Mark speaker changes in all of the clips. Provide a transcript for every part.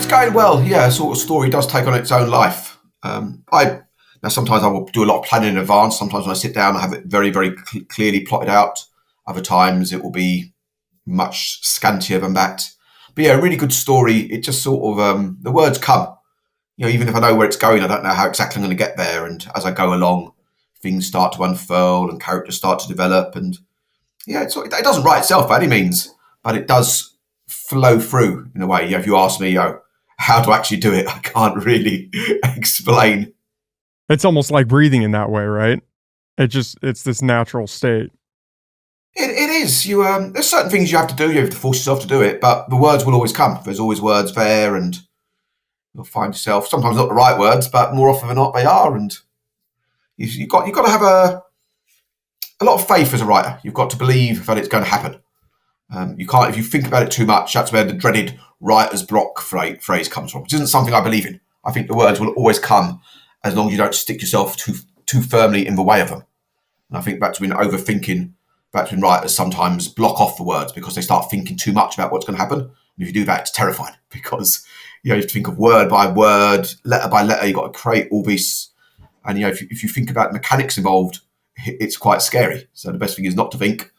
Speaker 1: going well. Yeah, a sort of story does take on its own life. Sometimes I will do a lot of planning in advance. Sometimes when I sit down, I have it very, very clearly plotted out. Other times it will be much scantier than that. But yeah, a really good story. It just sort of the words come. Even if I know where it's going, I don't know how exactly I'm going to get there. And as I go along, things start to unfurl and characters start to develop. And yeah, it doesn't write itself by any means, but it does flow through in a way. If you ask me, how to actually do it, I can't really explain.
Speaker 2: It's almost like breathing in that way, right? It's this natural state.
Speaker 1: It is. There's certain things you have to do. You have to force yourself to do it, but the words will always come. There's always words there, and you'll find yourself sometimes not the right words, but more often than not they are. And you've got to have a lot of faith as a writer. You've got to believe that it's going to happen. You can't, if you think about it too much. That's where the dreaded writer's block phrase comes from, which isn't something I believe in. I think the words will always come as long as you don't stick yourself too firmly in the way of them. And I think that's when overthinking. That's when writers sometimes block off the words because they start thinking too much about what's going to happen. And if you do that, it's terrifying because you have to think of word by word, letter by letter. You've got to create all this. And if you think about the mechanics involved, it's quite scary. So the best thing is not to think,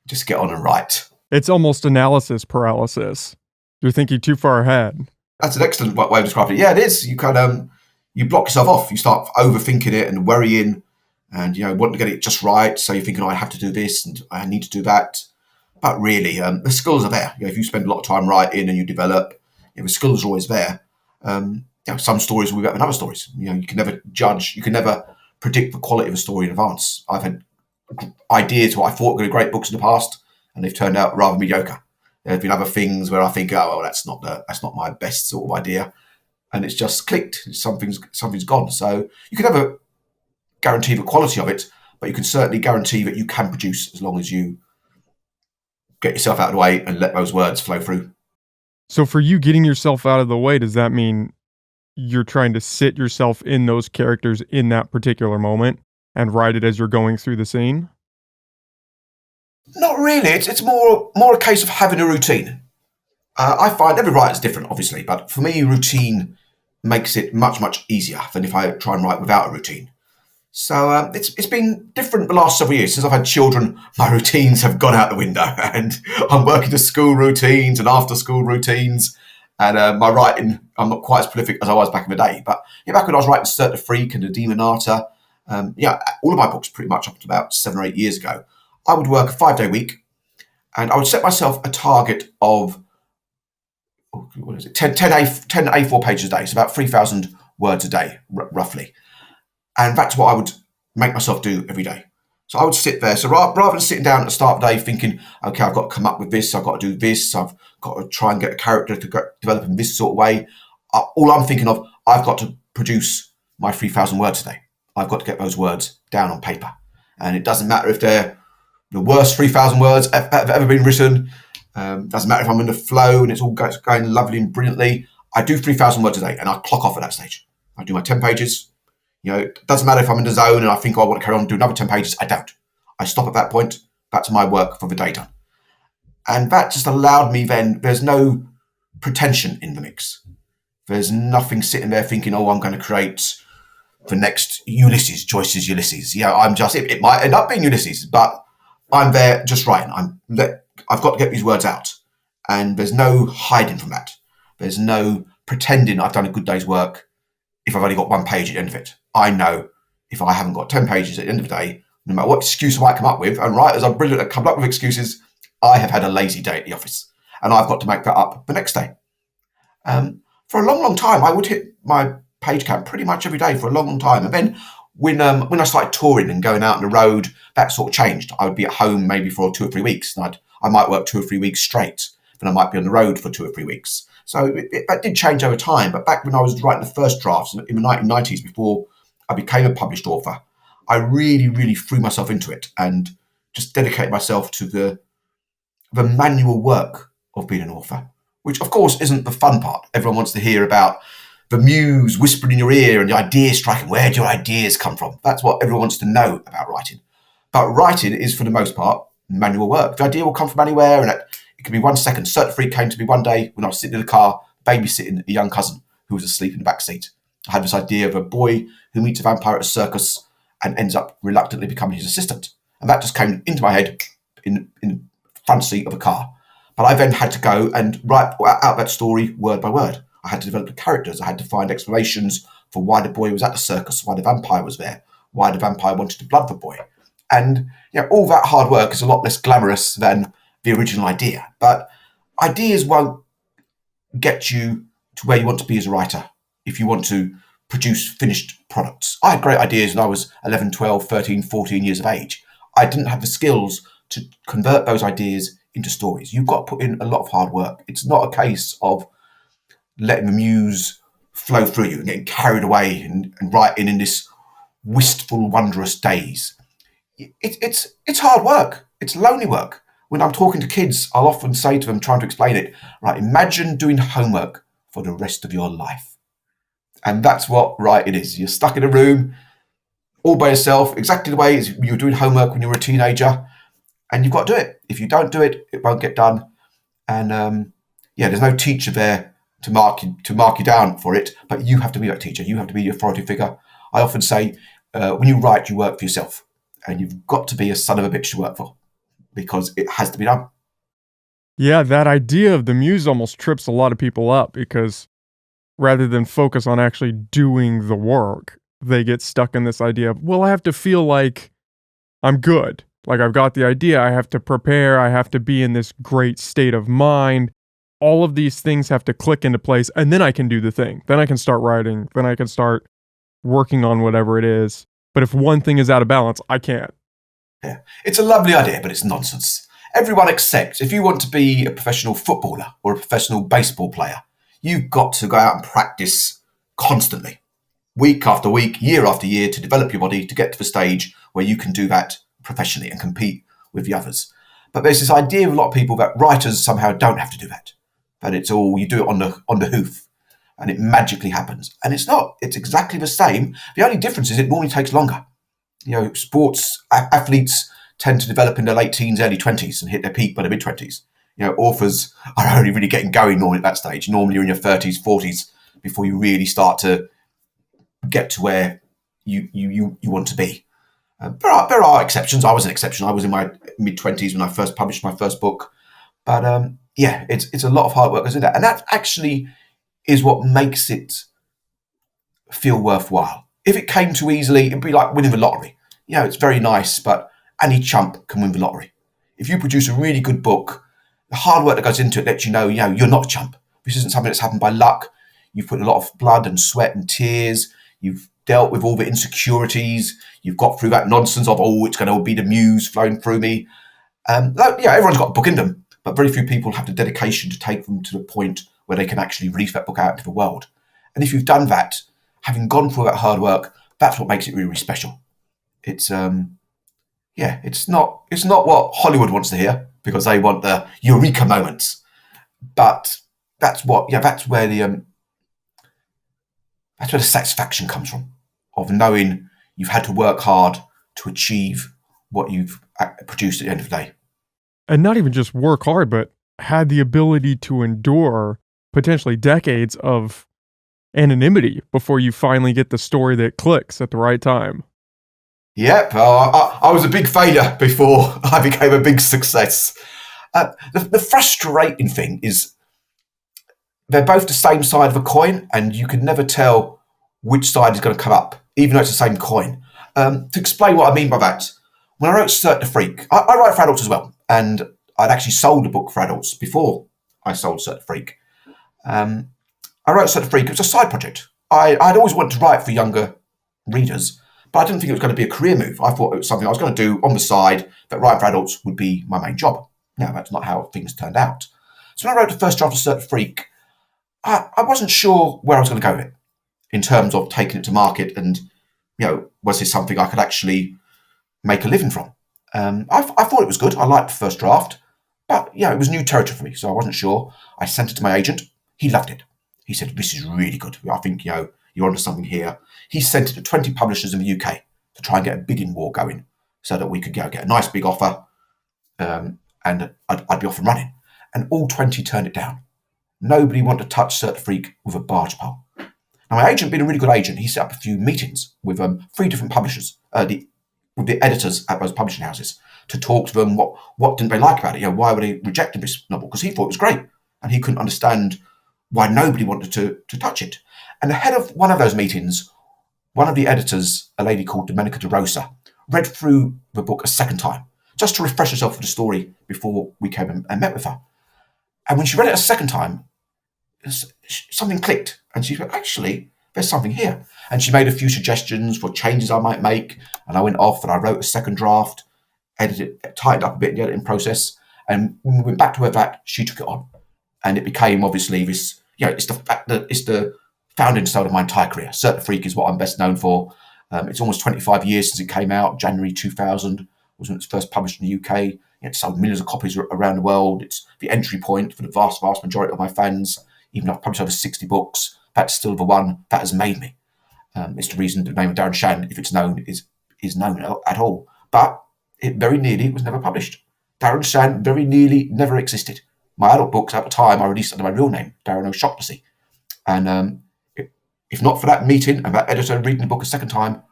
Speaker 1: just get on and write.
Speaker 2: It's almost analysis paralysis. You're thinking too far ahead.
Speaker 1: That's an excellent way of describing it. Yeah, it is. You block yourself off. You start overthinking it and worrying and, wanting to get it just right. So you're thinking, I have to do this and I need to do that. But really, the skills are there. If you spend a lot of time writing and you develop, the skills are always there. Some stories will be better than other stories. You can never judge. You can never predict the quality of a story in advance. I've had ideas what I thought were going to be great books in the past, and they've turned out rather mediocre. There have been other things where I think, that's not my best sort of idea, and it's just clicked. Something's gone. So you can never guarantee the quality of it, but you can certainly guarantee that you can produce as long as you get yourself out of the way and let those words flow through.
Speaker 2: So for you, getting yourself out of the way, does that mean you're trying to sit yourself in those characters in that particular moment and write it as you're going through the scene?
Speaker 1: Not really. It's more a case of having a routine. I find every writer's different, obviously, but for me, routine makes it much, much easier than if I try and write without a routine. So it's been different the last several years. Since I've had children, my routines have gone out the window, and I'm working to school routines and after school routines. And my writing, I'm not quite as prolific as I was back in the day. But back when I was writing Cert the Freak and the Demonata, all of my books pretty much up to about 7 or 8 years ago, I would work a 5-day week, and I would set myself a target of 10 A4 pages a day, so about 3,000 words a day, roughly. And that's what I would make myself do every day. So I would sit there. So rather than sitting down at the start of the day thinking, okay, I've got to come up with this, I've got to do this, I've got to try and get a character to develop in this sort of way, all I'm thinking of, I've got to produce my 3,000 words a day. I've got to get those words down on paper. And it doesn't matter if they're the worst 3,000 words have ever been written. Doesn't matter if I'm in the flow and it's all going lovely and brilliantly. I do 3,000 words a day and I clock off at that stage. I do my 10 pages. It doesn't matter if I'm in the zone and I think I want to carry on and do another 10 pages. I don't. I stop at that point. That's my work for the day done. And that just allowed me then, there's no pretension in the mix. There's nothing sitting there thinking, I'm going to create the next Ulysses, Joyce's Ulysses. It might end up being Ulysses, but I'm there just writing. I've got to get these words out. And there's no hiding from that. There's no pretending I've done a good day's work if I've only got 1 page at the end of it. I know if I haven't got 10 pages at the end of the day, no matter what excuse I might come up with, and writers are brilliant at coming up with excuses, I have had a lazy day at the office. And I've got to make that up the next day. For a long, long time, I would hit my page count pretty much every day for a long, long time. And then when I started touring and going out on the road, that sort of changed. I would be at home maybe for 2 or 3 weeks. And I might work 2 or 3 weeks straight. Then I might be on the road for 2 or 3 weeks. So that did change over time. But back when I was writing the first drafts in the 1990s, before I became a published author, I really, really threw myself into it and just dedicated myself to the manual work of being an author, which of course isn't the fun part. Everyone wants to hear about the muse whispering in your ear and the idea striking. Where do your ideas come from? That's what everyone wants to know about writing. But writing is, for the most part, manual work. The idea will come from anywhere, and it could be 1 second. Cert the Freak came to me one day when I was sitting in the car, babysitting a young cousin who was asleep in the back seat. I had this idea of a boy who meets a vampire at a circus and ends up reluctantly becoming his assistant. And that just came into my head in the front seat of a car. But I then had to go and write out that story word by word. I had to develop the characters. I had to find explanations for why the boy was at the circus, why the vampire was there, why the vampire wanted to blood the boy. And all that hard work is a lot less glamorous than the original idea. But ideas won't get you to where you want to be as a writer if you want to produce finished products. I had great ideas when I was 11, 12, 13, 14 years of age. I didn't have the skills to convert those ideas into stories. You've got to put in a lot of hard work. It's not a case of letting the muse flow through you and getting carried away and writing in this wistful, wondrous daze. It's hard work. It's lonely work. When I'm talking to kids, I'll often say to them, trying to explain it, right, imagine doing homework for the rest of your life. And that's what writing is. You're stuck in a room all by yourself, exactly the way as you were doing homework when you were a teenager, and you've got to do it. If you don't do it, it won't get done. And there's no teacher there to mark you down for it, but you have to be that teacher. You have to be the authority figure. I often say, when you write, you work for yourself, and you've got to be a son of a bitch to work for, because it has to be done.
Speaker 2: Yeah, that idea of the muse almost trips a lot of people up because rather than focus on actually doing the work, they get stuck in this idea of, well, I have to feel like I'm good. Like I've got the idea, I have to prepare, I have to be in this great state of mind. All of these things have to click into place, and then I can do the thing. Then I can start writing, then I can start working on whatever it is. But if one thing is out of balance, I can't.
Speaker 1: Yeah, it's a lovely idea, but it's nonsense. Everyone accepts if you want to be a professional footballer or a professional baseball player, you've got to go out and practice constantly, week after week, year after year, to develop your body to get to the stage where you can do that professionally and compete with the others. But there's this idea of a lot of people that writers somehow don't have to do that. That it's all, you do it on the hoof and it magically happens. And it's not. It's exactly the same. The only difference is it normally takes longer. Sports athletes tend to develop in their late teens, early 20s and hit their peak by the mid 20s. Authors are only really getting going normally at that stage. Normally you're in your 30s, 40s before you really start to get to where you want to be. There are exceptions. I was an exception. I was in my mid 20s when I first published my first book. But it's a lot of hard work goes into that. And that actually is what makes it feel worthwhile. If it came too easily, it'd be like winning the lottery. It's very nice, but any chump can win the lottery. If you produce a really good book, the hard work that goes into it lets you know, you're not a chump. This isn't something that's happened by luck. You've put a lot of blood and sweat and tears. You've dealt with all the insecurities. You've got through that nonsense of, it's going to be the muse flowing through me. Everyone's got a book in them, but very few people have the dedication to take them to the point where they can actually release that book out into the world. And if you've done that, having gone through that hard work, that's what makes it really, really special. It's it's not what Hollywood wants to hear, because they want the eureka moments. But that's where the satisfaction comes from, of knowing you've had to work hard to achieve what you've produced at the end of the day.
Speaker 2: And not even just work hard, but had the ability to endure potentially decades of anonymity before you finally get the story that clicks at the right time.
Speaker 1: Yep, I was a big failure before I became a big success. The frustrating thing is they're both the same side of a coin, and you can never tell which side is going to come up, even though it's the same coin. To explain what I mean by that, when I wrote Cert the Freak, I write for adults as well, and I'd actually sold a book for adults before I sold Cert the Freak. I wrote Cert the Freak. It was a side project. I'd always wanted to write for younger readers, but I didn't think it was going to be a career move. I thought it was something I was going to do on the side, that writing for adults would be my main job. Now, that's not how things turned out. So when I wrote the first draft of Cert the Freak, I wasn't sure where I was going to go with it in terms of taking it to market and, was this something I could actually make a living from? I thought it was good. I liked the first draft, but, it was new territory for me, so I wasn't sure. I sent it to my agent. He loved it. He said, this is really good. I think, you're onto something here. He sent it to 20 publishers in the UK to try and get a bidding war going so that we could get a nice big offer, and I'd be off and running. And all 20 turned it down. Nobody wanted to touch Cert Freak with a barge pole. Now, my agent, being a really good agent, he set up a few meetings with 3 different publishers, with the editors at those publishing houses, to talk to them. What didn't they like about it? Why were they rejecting this novel? Because he thought it was great, and he couldn't understand why nobody wanted to touch it. And ahead of one of those meetings, one of the editors, a lady called Domenica De Rosa, read through the book a second time, just to refresh herself with the story before we came and met with her. And when she read it a second time, something clicked, and she said, actually, there's something here. And she made a few suggestions for changes I might make, and I went off and I wrote a second draft, edited it, tightened up a bit in the editing process, and when we went back to her that, she took it on. And it became, obviously, this, it's the fact that it's the founding stone of my entire career. Cert Freak is what I'm best known for. It's almost 25 years since it came out. January 2000 was when it was first published in the UK. It sold millions of copies around the world. It's the entry point for the vast, vast majority of my fans. Even though I've published over 60 books, that's still the one that has made me. It's the reason the name of Darren Shan, if it's known, is known at all. But it very nearly was never published. Darren Shan very nearly never existed. My adult books at the time I released under my real name, Darren O'Shaughnessy. And if not for that meeting and that editor reading the book a second time,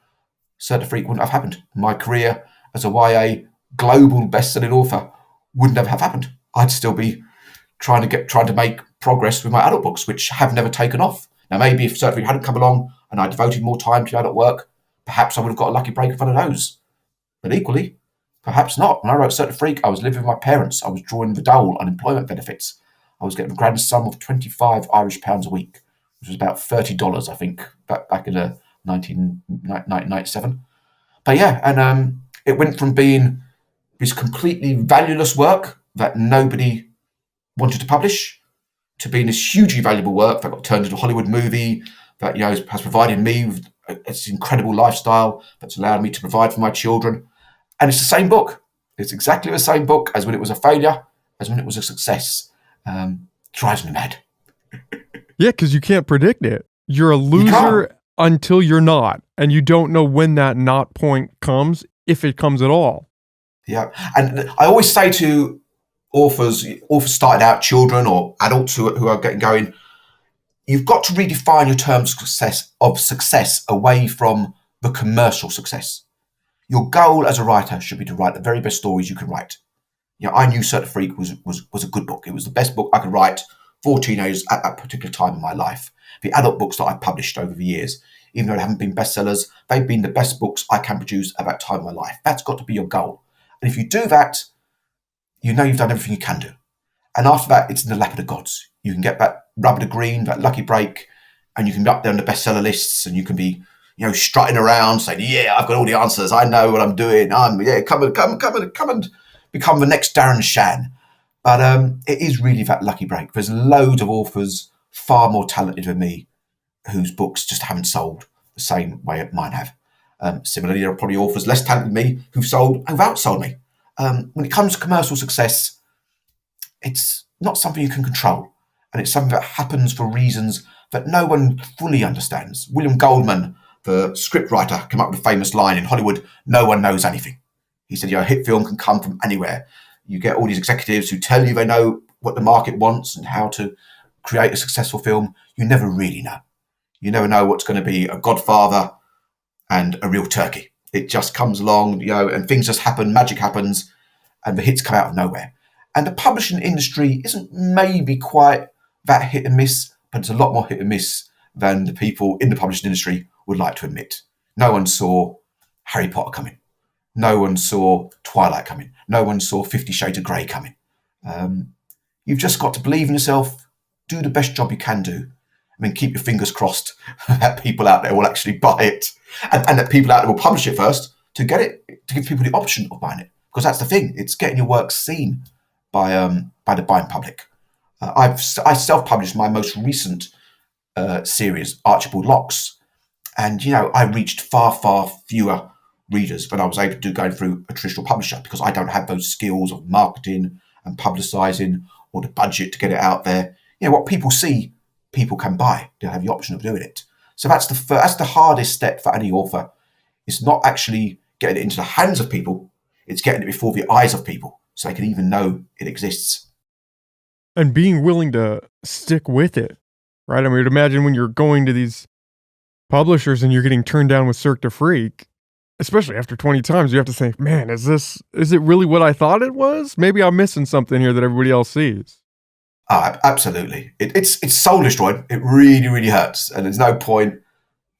Speaker 1: Cert Freak wouldn't have happened. My career as a YA global best-selling author wouldn't have happened. I'd still be trying to make progress with my adult books, which have never taken off. Now, maybe if Cert Freak hadn't come along and I devoted more time to adult work, perhaps I would have got a lucky break in front of those. But equally, perhaps not. When I wrote Cert Freak, I was living with my parents. I was drawing the dole unemployment benefits. I was getting a grand sum of 25 Irish pounds a week, which was about $30, I think, back in 1997. But yeah, and it went from being this completely valueless work that nobody wanted to publish to being this hugely valuable work that got turned into a Hollywood movie that has provided me with this incredible lifestyle that's allowed me to provide for my children. And it's the same book. It's exactly the same book as when it was a failure, as when it was a success. Drives me mad.
Speaker 2: Yeah, because you can't predict it. You're a loser until you're not, and you don't know when that not point comes, if it comes at all.
Speaker 1: Yeah, and I always say to authors starting out, children or adults who are getting going, you've got to redefine your terms of success away from the commercial success. Your goal as a writer should be to write the very best stories you can write. I knew Cert Freak was a good book. It was the best book I could write for teenagers at that particular time in my life. The adult books that I've published over the years, even though they haven't been bestsellers, they've been the best books I can produce at that time in my life. That's got to be your goal. And if you do that, you've done everything you can do. And after that, it's in the lap of the gods. You can get that rub of the green, that lucky break, and you can be up there on the bestseller lists, and you can be, strutting around saying, "Yeah, I've got all the answers. I know what I'm doing. Come and become the next Darren Shan." But it is really that lucky break. There's loads of authors far more talented than me whose books just haven't sold the same way mine have. Similarly, there are probably authors less talented than me who've outsold me. When it comes to commercial success, it's not something you can control. And it's something that happens for reasons that no one fully understands. William Goldman, the scriptwriter, came up with a famous line in Hollywood: "No one knows anything." He said, a hit film can come from anywhere. You get all these executives who tell you they know what the market wants and how to create a successful film. You never really know. You never know what's going to be a Godfather and a real turkey. It just comes along, and things just happen, magic happens, and the hits come out of nowhere. And the publishing industry isn't maybe quite that hit and miss, but it's a lot more hit and miss than the people in the publishing industry would like to admit. No one saw Harry Potter coming. No one saw Twilight coming. No one saw 50 Shades of Grey coming. You've just got to believe in yourself, do the best job you can do, and then keep your fingers crossed that people out there will actually buy it, and that people out there will publish it first to get it, to give people the option of buying it. Because that's the thing, it's getting your work seen by the buying public. I self-published my most recent series, Archibald Locks, and I reached far, far fewer readers than I was able to do going through a traditional publisher, because I don't have those skills of marketing and publicising or the budget to get it out there. What people see, people can buy. They'll have the option of doing it. So that's the hardest step for any author. It's not actually getting it into the hands of people. It's getting it before the eyes of people so they can even know it exists.
Speaker 2: And being willing to stick with it, right? I mean, imagine when you're going to these publishers and you're getting turned down with Cirque du Freak, especially after 20 times, you have to think, man, is it really what I thought it was? Maybe I'm missing something here that everybody else sees.
Speaker 1: Absolutely. It's soul destroying. It really, really hurts. And there's no point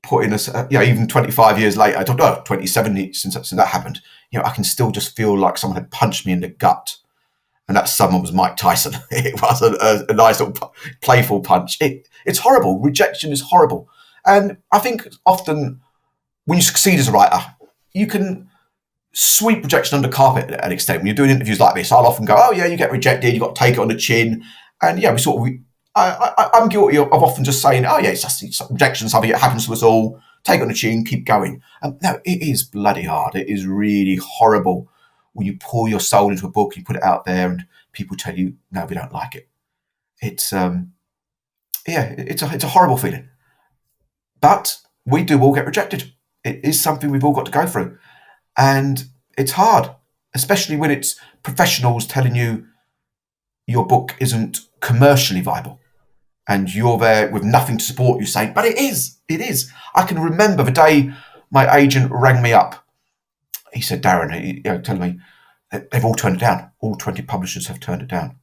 Speaker 1: putting us, even 25 years later, I don't know, 27 since that happened, I can still just feel like someone had punched me in the gut. And that someone was Mike Tyson. It was a nice little playful punch. It's horrible. Rejection is horrible. And I think often when you succeed as a writer, you can sweep rejection under carpet at an extent. When you're doing interviews like this, I'll often go, oh yeah, you get rejected, you've got to take it on the chin. And yeah, I'm guilty of often just saying, oh yeah, it's rejection, something that happens to us all, take it on the chin, keep going. No, it is bloody hard. It is really horrible when you pour your soul into a book, you put it out there and people tell you, no, we don't like it. It's a horrible feeling. But we do all get rejected. It is something we've all got to go through. And it's hard, especially when it's professionals telling you your book isn't commercially viable. And you're there with nothing to support you saying, but it is. I can remember the day my agent rang me up. He said, Darren, telling me, they've all turned it down. All 20 publishers have turned it down.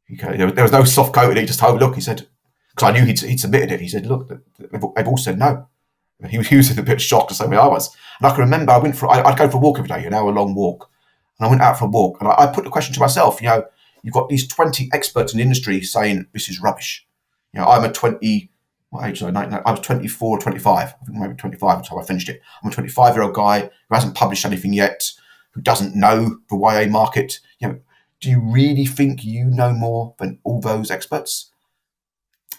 Speaker 1: There was no soft coating. He just told me, look, he said, because I knew he'd submitted it. He said, look, they've all said no. He was a bit shocked the same way I was. And I can remember I'd go for a walk every day, an hour-long walk. And I went out for a walk. And I put the question to myself, you've got these 20 experts in the industry saying this is rubbish. I'm a 20, what age was I? I was 24 or 25. I think maybe 25 until I finished it. I'm a 25-year-old guy who hasn't published anything yet, who doesn't know the YA market. Do you really think you know more than all those experts?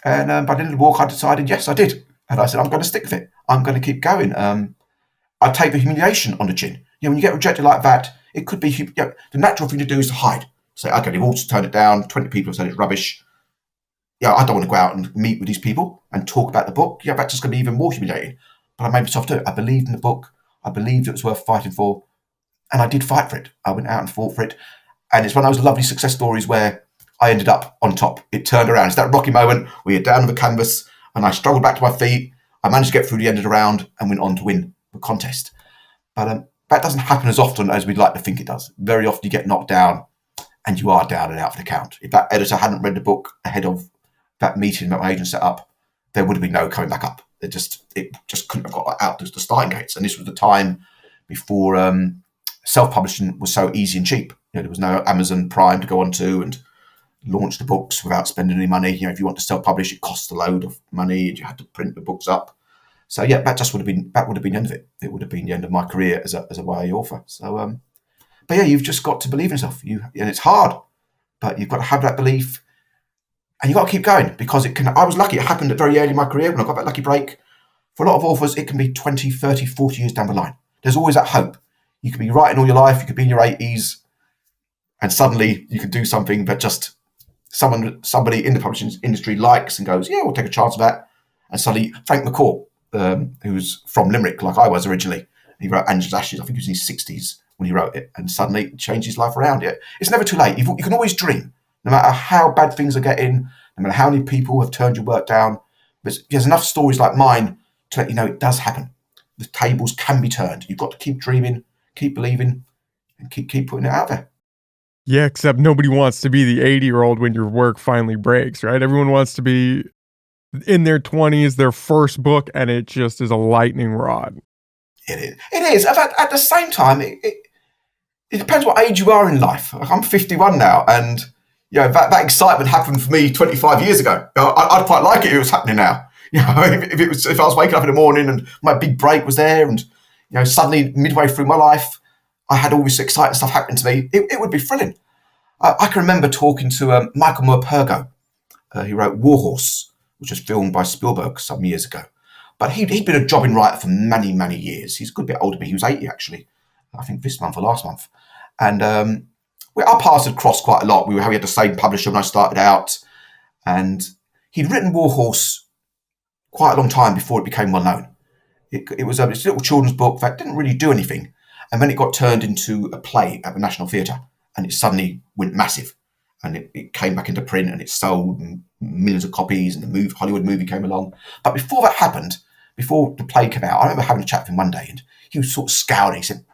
Speaker 1: And by the end of the walk, I decided, yes, I did. And I said, I'm going to stick with it. I'm going to keep going. I take the humiliation on the chin. When you get rejected like that, it could be, the natural thing to do is to hide. Say, okay, they've all turned it down. 20 people have said it's rubbish. I don't want to go out and meet with these people and talk about the book. That's just going to be even more humiliating. But I made myself do it. I believed in the book. I believed it was worth fighting for. And I did fight for it. I went out and fought for it. And it's one of those lovely success stories where I ended up on top. It turned around. It's that rocky moment where you're down on the canvas and I struggled back to my feet. I managed to get through the end of the round and went on to win the contest. But that doesn't happen as often as we'd like to think it does. Very often you get knocked down and you are down and out for the count. If that editor hadn't read the book ahead of that meeting that my agent set up, there would have been no coming back up. It just couldn't have got out the starting gates. And this was the time before self-publishing was so easy and cheap. There was no Amazon Prime to go onto and launch the books without spending any money. If you want to self-publish, it costs a load of money and you had to print the books up. So yeah, that would have been the end of it. It would have been the end of my career as a YA author. So, but yeah, you've just got to believe in yourself. And it's hard, but you've got to have that belief, and you've got to keep going because it can. I was lucky; it happened at very early in my career when I got that lucky break. For a lot of authors, it can be 20, 30, 40 years down the line. There's always that hope. You could be writing all your life. You could be in your 80s, and suddenly you could do something that just somebody in the publishing industry likes and goes, yeah, we'll take a chance of that. And suddenly, Frank McCourt, who's from Limerick, like I was originally, he wrote Angela's Ashes. I think he was in his 60s when he wrote it, and suddenly it changed his life around it. It's never too late. You can always dream, no matter how bad things are getting, no matter how many people have turned your work down. There's enough stories like mine to let you know it does happen. The tables can be turned. You've got to keep dreaming, keep believing, and keep putting it out there.
Speaker 2: Yeah, except nobody wants to be the 80-year-old when your work finally breaks, right? Everyone wants to be in their 20s, their first book, and it just is a lightning rod.
Speaker 1: It is. At the same time, it depends what age you are in life. I'm 51 now, and that excitement happened for me 25 years ago. I'd quite like it if it was happening now. If I was waking up in the morning and my big break was there, and suddenly midway through my life, I had all this exciting stuff happening to me, it would be thrilling. I can remember talking to Michael Morpurgo. He wrote Warhorse, which was filmed by Spielberg some years ago. But he'd been a jobbing writer for many, many years. He's a good bit older than me. He was 80, actually, I think this month or last month. And our paths had crossed quite a lot. We had the same publisher when I started out. And he'd written Warhorse quite a long time before it became well known. It was a little children's book that didn't really do anything. And then it got turned into a play at the National Theatre, and it suddenly went massive. and it came back into print and it sold millions of copies, and the Hollywood movie came along. But before that happened, before the play came out, I remember having a chat with him one day, and he was sort of scowling. He said,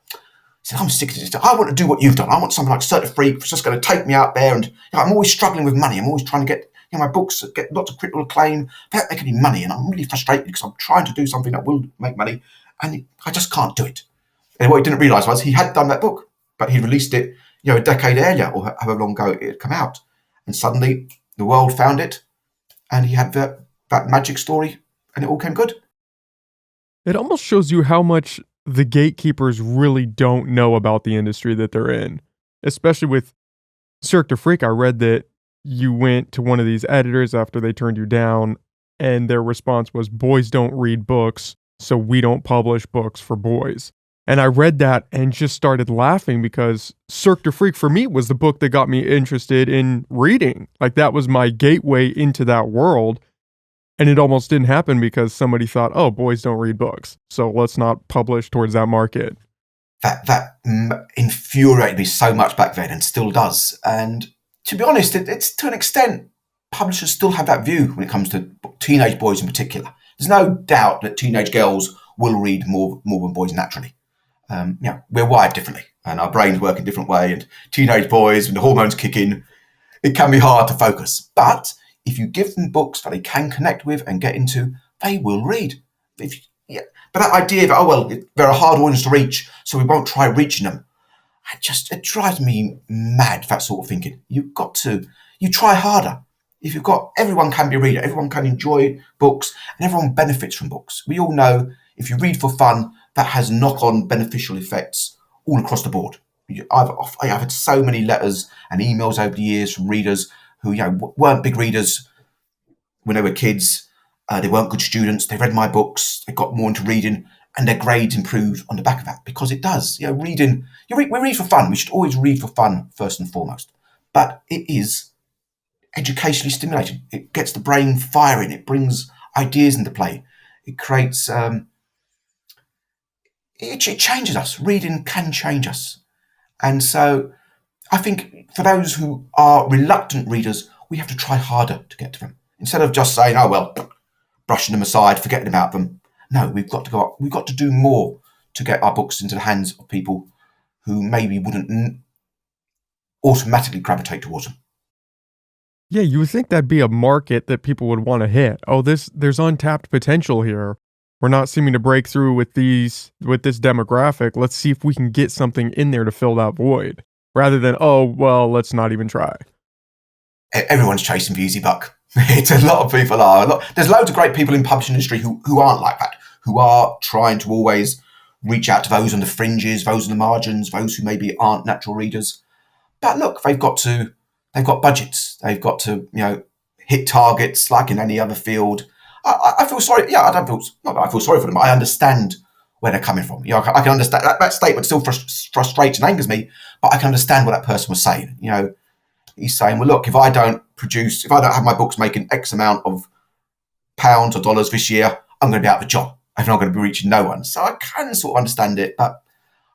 Speaker 1: I'm sick of this. I want to do what you've done. I want something like Circuit Freak that's just going to take me out there. And I'm always struggling with money. I'm always trying to get my books get lots of critical acclaim without making any money. And I'm really frustrated because I'm trying to do something that will make money, and I just can't do it. And what he didn't realise was he had done that book, but he released it, a decade earlier, or however long ago it had come out. And suddenly the world found it, and he had that magic story, and it all came good.
Speaker 2: It almost shows you how much the gatekeepers really don't know about the industry that they're in. Especially with Cirque du Freak, I read that you went to one of these editors after they turned you down, and their response was, boys don't read books, so we don't publish books for boys. And I read that and just started laughing because Cirque du Freak for me was the book that got me interested in reading. Like that was my gateway into that world. And it almost didn't happen because somebody thought, oh, boys don't read books, so let's not publish towards that market.
Speaker 1: That infuriated me so much back then, and still does. And to be honest, it's to an extent, publishers still have that view when it comes to teenage boys in particular. There's no doubt that teenage girls will read more than boys naturally. We're wired differently, and our brains work in a different way. And teenage boys, when the hormones kick in, it can be hard to focus. But if you give them books that they can connect with and get into, they will read. But that idea that, they're a hard audience to reach, so we won't try reaching them, it drives me mad, that sort of thinking. You try harder. If everyone can be a reader, everyone can enjoy books, and everyone benefits from books. We all know if you read for fun, that has knock-on beneficial effects all across the Board. I've had so many letters and emails over the years from readers who weren't big readers when they were kids. They weren't good students. They read my books. They got more into reading, and their grades improved on the back of that, because it does. Reading. We read for fun. We should always read for fun first and foremost. But it is educationally stimulating. It gets the brain firing. It brings ideas into play. It creates. It changes us. Reading can change us, and so I think for those who are reluctant readers, we have to try harder to get to them. Instead of just saying, brushing them aside, forgetting about them. No, we've got to go up. We've got to do more to get our books into the hands of people who maybe wouldn't automatically gravitate towards them.
Speaker 2: Yeah, you would think that'd be a market that people would want to hit. Oh, there's untapped potential here. We're not seeming to break through with this demographic. Let's see if we can get something in there to fill that void. Rather than, let's not even try.
Speaker 1: Everyone's chasing the easy buck. It's a lot of people are. There's loads of great people in the publishing industry who aren't like that, who are trying to always reach out to those on the fringes, those on the margins, those who maybe aren't natural readers. But look, they've got budgets. They've got to, hit targets like in any other field. I feel sorry. Yeah, not that I feel sorry for them. I understand where they're coming from. I can understand that statement still frustrates and angers me, but I can understand what that person was saying. He's saying, well, look, if I don't have my books making X amount of pounds or dollars this year, I'm going to be out of a job. I'm not going to be reaching no one. So I can sort of understand it, but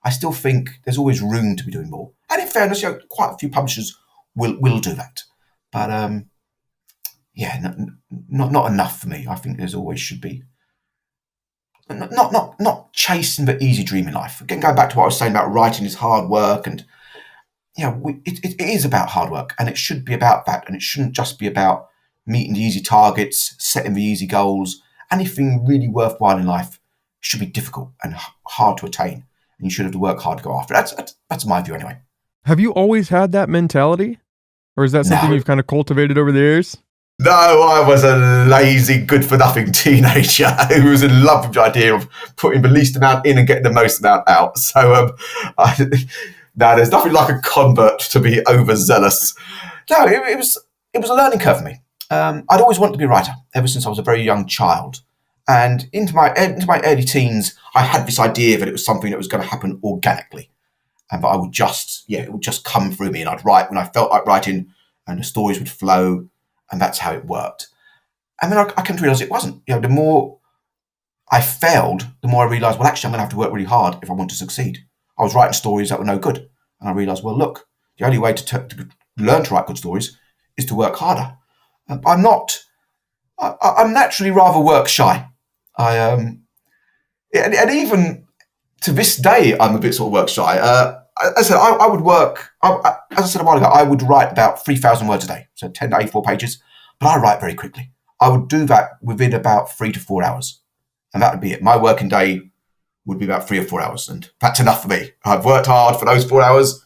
Speaker 1: I still think there's always room to be doing more. And in fairness, quite a few publishers will do that. But not enough for me. I think there's always should be. Not chasing the easy dream in life. Again, going back to what I was saying about writing is hard work, and it is about hard work, and it should be about that, and it shouldn't just be about meeting the easy targets, setting the easy goals. Anything really worthwhile in life should be difficult and hard to attain, and you should have to work hard to go after it. That's my view anyway.
Speaker 2: Have you always had that mentality? Or is that something you've kind of cultivated over the years?
Speaker 1: No, I was a lazy, good-for-nothing teenager who was in love with the idea of putting the least amount in and getting the most amount out. So, there's nothing like a convert to be overzealous. No, it was a learning curve for me. I'd always wanted to be a writer ever since I was a very young child. And into my early teens, I had this idea that it was something that was going to happen organically. But it would just come through me, and I'd write when I felt like writing, and the stories would flow, and that's how it worked. And then I came to realise it wasn't. The more I failed, the more I realised, well, actually, I'm going to have to work really hard if I want to succeed. I was writing stories that were no good, and I realised, well, look, the only way to learn to write good stories is to work harder. I'm not. I'm naturally rather work shy. I and even to this day, I'm a bit sort of work shy. As I said, I would work. As I said a while ago, I would write about 3,000 words a day, so 10 to A4 pages. But I write very quickly. I would do that within about 3 to 4 hours, and that would be it. My working day would be about 3 or 4 hours, and that's enough for me. I've worked hard for those 4 hours.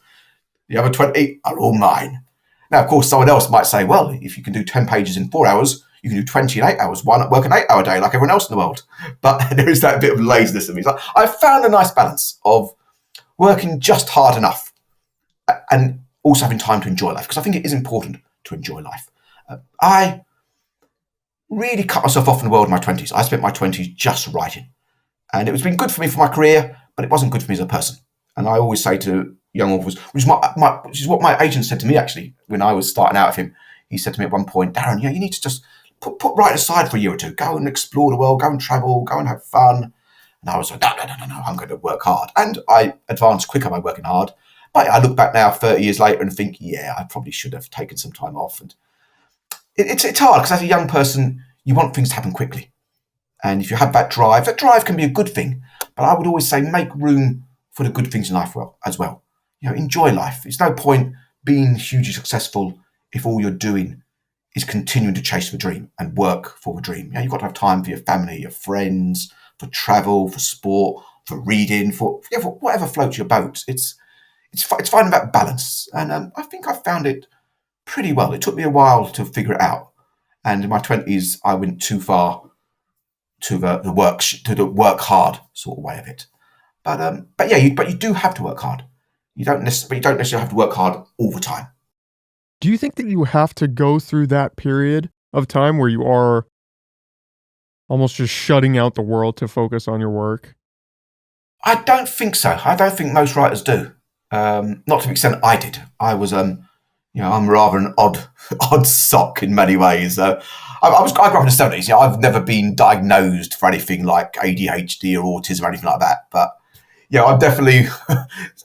Speaker 1: The other 20 are all mine. Now, of course, someone else might say, well, if you can do 10 pages in 4 hours, you can do 20 in 8 hours. Why not work an 8-hour day like everyone else in the world? But there is that bit of laziness in me. So I've found a nice balance of working just hard enough and also having time to enjoy life, because I think it is important to enjoy life. I really cut myself off in the world in my 20s. I spent my 20s just writing. And it was been good for me for my career, but it wasn't good for me as a person. And I always say to young authors, which is what my agent said to me actually when I was starting out with him. He said to me at one point, Darren, you need to just put writing aside for a year or two. Go and explore the world, go and travel, go and have fun. And I was like, no, I'm going to work hard. And I advanced quicker by working hard. But I look back now 30 years later and think, yeah, I probably should have taken some time off. And it's hard because as a young person, you want things to happen quickly. And if you have that drive can be a good thing. But I would always say make room for the good things in life as well. Enjoy life. It's no point being hugely successful if all you're doing is continuing to chase the dream and work for the dream. You've got to have time for your family, your friends, for travel, for sport, for reading, for whatever floats your boat. It's finding that balance. And I think I found it pretty well. It took me a while to figure it out. And in my 20s, I went too far to the work hard sort of way of it. But you do have to work hard. You don't necessarily have to work hard all the time.
Speaker 2: Do you think that you have to go through that period of time where you are almost just shutting out the world to focus on your work?
Speaker 1: I don't think so. I don't think most writers do. Not to the extent I did. I was, I'm rather an odd sock in many ways. I grew up in the 70s. I've never been diagnosed for anything like ADHD or autism or anything like that. But I'm definitely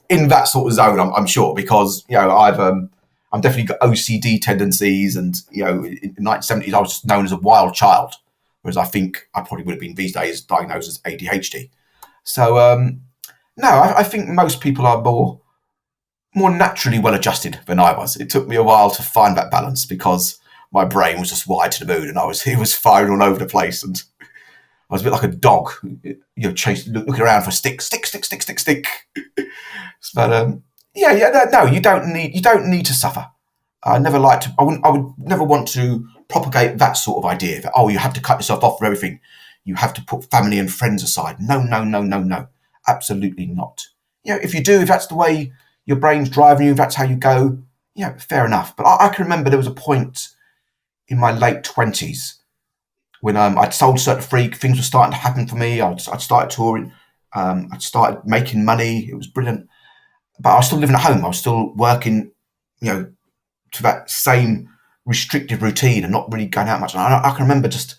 Speaker 1: in that sort of zone. I'm sure because I'm definitely got OCD tendencies, and in the 1970s I was just known as a wild child, whereas I think I probably would have been these days diagnosed as ADHD. So no, I think most people are more naturally well adjusted than I was. It took me a while to find that balance because my brain was just wired to the moon, and it was firing all over the place, and I was a bit like a dog, looking around for a stick. But no, you don't need to suffer. I would never want to propagate that sort of idea that you have to cut yourself off from everything. You have to put family and friends aside. No, absolutely not. If you do, if that's the way your brain's driving you, if that's how you go, fair enough. But I can remember there was a point in my late 20s when I'd sold certain free things were starting to happen for me. I'd started touring. I'd started making money. It was brilliant. But I was still living at home. I was still working, to that same restrictive routine and not really going out much. And I can remember just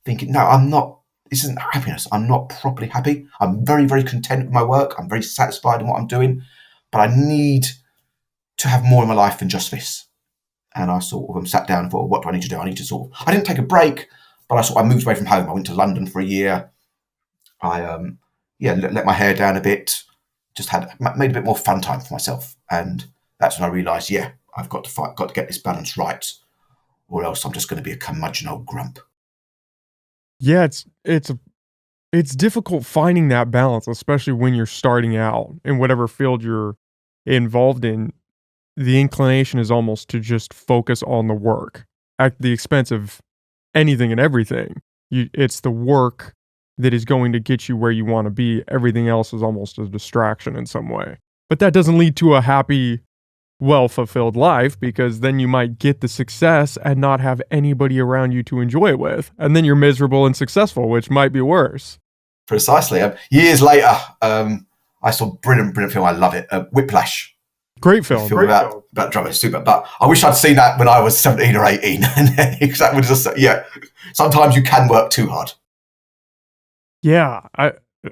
Speaker 1: thinking, no, I'm not, this isn't happiness. I'm not properly happy. I'm very, very content with my work. I'm very satisfied in what I'm doing. But I need to have more in my life than just this. And I sort of sat down and thought, what do I need to do? I didn't take a break, but I moved away from home. I went to London for a year. I let my hair down a bit, just made a bit more fun time for myself. And that's when I realised, I've got to get this balance right, or else I'm just going to be a curmudgeon old grump.
Speaker 2: Yeah, it's difficult finding that balance, especially when you're starting out in whatever field you're involved in. The inclination is almost to just focus on the work at the expense of anything and everything. It's the work that is going to get you where you want to be. Everything else is almost a distraction in some way. But that doesn't lead to a happy, well-fulfilled life, because then you might get the success and not have anybody around you to enjoy it with. And then you're miserable and successful, which might be worse.
Speaker 1: Precisely. Years later, I saw a brilliant film. I love it. Whiplash.
Speaker 2: Great film.
Speaker 1: About drama, super. But I wish I'd seen that when I was 17 or 18. Because that would just, sometimes you can work too hard.
Speaker 2: Yeah,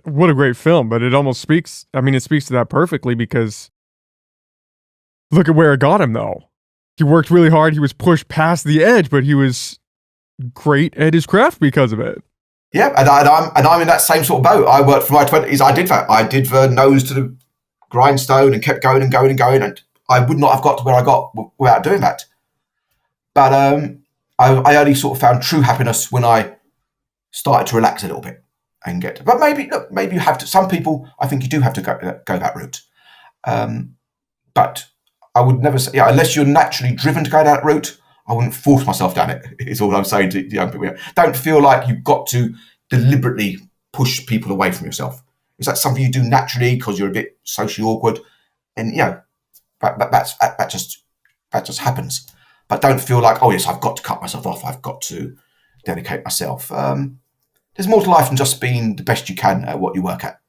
Speaker 2: what a great film. But it almost speaks to that perfectly, because look at where it got him, though. He worked really hard. He was pushed past the edge, but he was great at his craft because of it.
Speaker 1: Yeah, and I'm in that same sort of boat. I worked for my 20s. I did that. I did the nose to the grindstone and kept going and going and going. And I would not have got to where I got without doing that. But I only sort of found true happiness when I started to relax a little bit and get. But maybe you have to. Some people, I think you do have to go that route. But I would never say, unless you're naturally driven to go down that route, I wouldn't force myself down it, is all I'm saying to young people. Don't feel like you've got to deliberately push people away from yourself. Is that something you do naturally because you're a bit socially awkward? And that just happens. But don't feel like, oh yes, I've got to cut myself off. I've got to dedicate myself. There's more to life than just being the best you can at what you work at.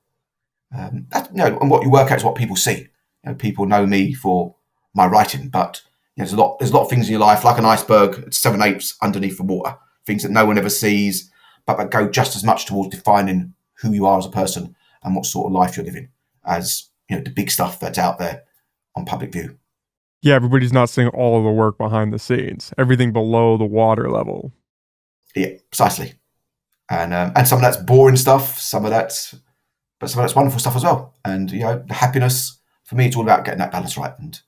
Speaker 1: And what you work at is what people see. People know me for my writing, but there's a lot of things in your life, like an iceberg, it's 7/8 underneath the water, things that no one ever sees, but that go just as much towards defining who you are as a person and what sort of life you're living as the big stuff that's out there on public view.
Speaker 2: Yeah, everybody's not seeing all of the work behind the scenes, everything below the water level.
Speaker 1: Yeah, precisely. And some of that's boring stuff, but some of that's wonderful stuff as well. And the happiness for me, it's all about getting that balance right. And